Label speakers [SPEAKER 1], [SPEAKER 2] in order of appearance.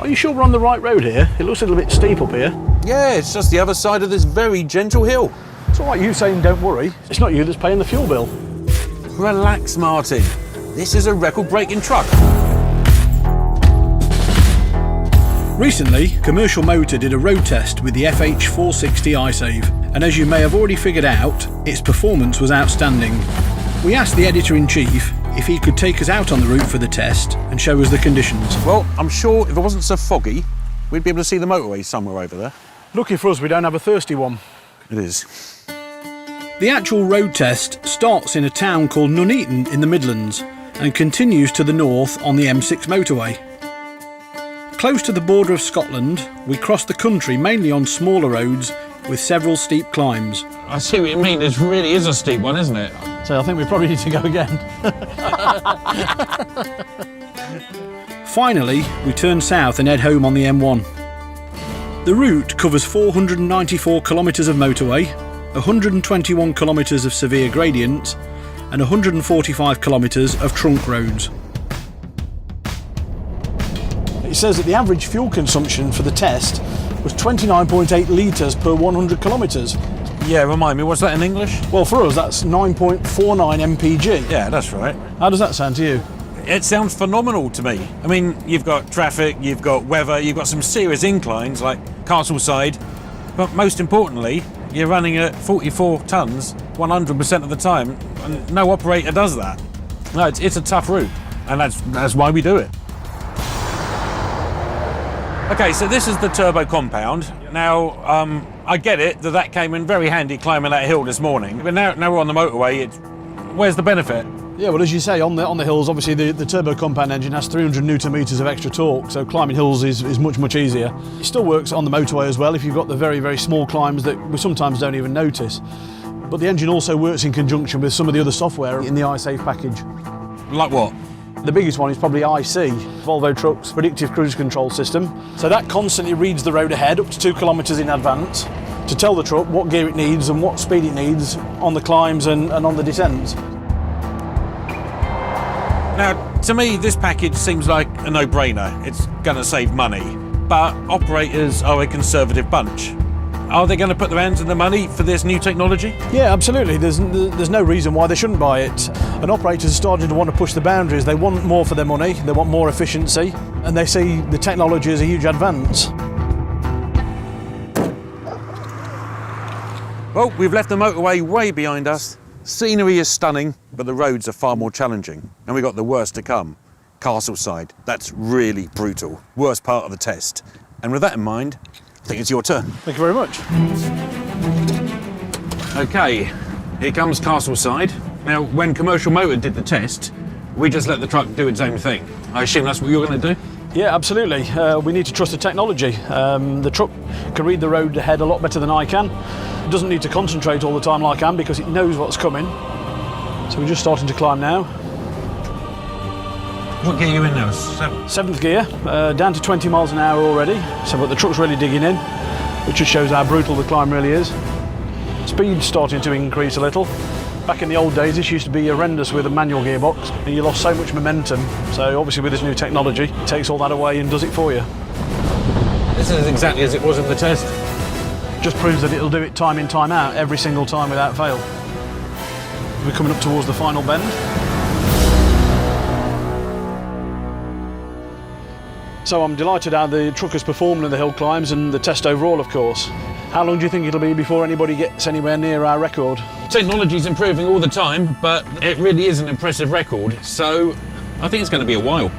[SPEAKER 1] Are you sure we're on the right road here? It looks a little bit steep up here.
[SPEAKER 2] Yeah, it's just the other side of this very gentle hill.
[SPEAKER 1] It's all right you saying don't worry. It's not you that's paying the fuel bill.
[SPEAKER 2] Relax, Martin. This is a record-breaking truck.
[SPEAKER 1] Recently, Commercial Motor did a road test with the FH 460 iSave, and as you may have already figured out, its performance was outstanding. We asked the editor-in-chief if he could take us out on the route for the test and show us the conditions.
[SPEAKER 2] Well, I'm sure if it wasn't so foggy, we'd be able to see the motorway somewhere over there.
[SPEAKER 1] Lucky for us we don't have a thirsty one.
[SPEAKER 2] It is.
[SPEAKER 1] The actual road test starts in a town called Nuneaton in the Midlands and continues to the north on the M6 motorway. Close to the border of Scotland, we cross the country mainly on smaller roads with several steep climbs.
[SPEAKER 3] I see what you mean, this really is a steep one, isn't it?
[SPEAKER 1] So I think we probably need to go again. Finally, we turn south and head home on the M1. The route covers 494 kilometres of motorway, 121 kilometres of severe gradients and 145 kilometres of trunk roads. It says that the average fuel consumption for the test was 29.8 litres per 100 kilometres.
[SPEAKER 2] Yeah, remind me, what's that in English?
[SPEAKER 1] Well, for us, that's 9.49 mpg.
[SPEAKER 2] Yeah, that's right.
[SPEAKER 1] How does that sound to you?
[SPEAKER 2] It sounds phenomenal to me. I mean, you've got traffic, you've got weather, you've got some serious inclines like Castleside, but most importantly, you're running at 44 tonnes 100% of the time, and no operator does that. No, it's a tough route, and that's why we do it. Okay, so this is the turbo compound. Now, I get it that came in very handy climbing that hill this morning, but now we're on the motorway, where's the benefit?
[SPEAKER 1] Yeah, well, as you say, on the hills, obviously the turbo compound engine has 300 newton metres of extra torque, so climbing hills is much easier. It still works on the motorway as well if you've got the very small climbs that we sometimes don't even notice. But the engine also works in conjunction with some of the other software in the iSave package.
[SPEAKER 2] Like what?
[SPEAKER 1] The biggest one is probably IC, Volvo Trucks Predictive Cruise Control System. So that constantly reads the road ahead up to 2 kilometres in advance to tell the truck what gear it needs and what speed it needs on the climbs and on the descents.
[SPEAKER 2] Now, to me, this package seems like a no-brainer. It's going to save money, but operators are a conservative bunch. Are they going to put their hands in the money for this new technology?
[SPEAKER 1] Yeah, absolutely. There's no reason why they shouldn't buy it. And operators are starting to want to push the boundaries. They want more for their money, they want more efficiency, and they see the technology as a huge advance.
[SPEAKER 2] Well, we've left the motorway way behind us. Scenery is stunning, but the roads are far more challenging. And we've got the worst to come. Castleside. That's really brutal. Worst part of the test. And with that in mind, I think it's your turn.
[SPEAKER 1] Thank you very much.
[SPEAKER 3] Okay, here comes Castleside. Now, when Commercial Motor did the test, we just let the truck do its own thing. I assume that's what you're going to do?
[SPEAKER 1] Yeah, absolutely. We need to trust the technology. The truck can read the road ahead a lot better than I can. It doesn't need to concentrate all the time like I can because it knows what's coming. So we're just starting to climb now.
[SPEAKER 3] What gear are you in now?
[SPEAKER 1] 7th gear, down to 20 miles an hour already. So but the truck's really digging in, which just shows how brutal the climb really is. Speed's starting to increase a little. Back in the old days, this used to be horrendous with a manual gearbox, and you lost so much momentum. So obviously with this new technology, it takes all that away and does it for you.
[SPEAKER 3] This is exactly as it was in the test.
[SPEAKER 1] Just proves that it'll do it time in, time out, every single time without fail. We're coming up towards the final bend. So I'm delighted how the truck has performed in the hill climbs and the test overall, of course. How long do you think it'll be before anybody gets anywhere near our record?
[SPEAKER 3] Technology's improving all the time, but it really is an impressive record, so I think it's going to be a while.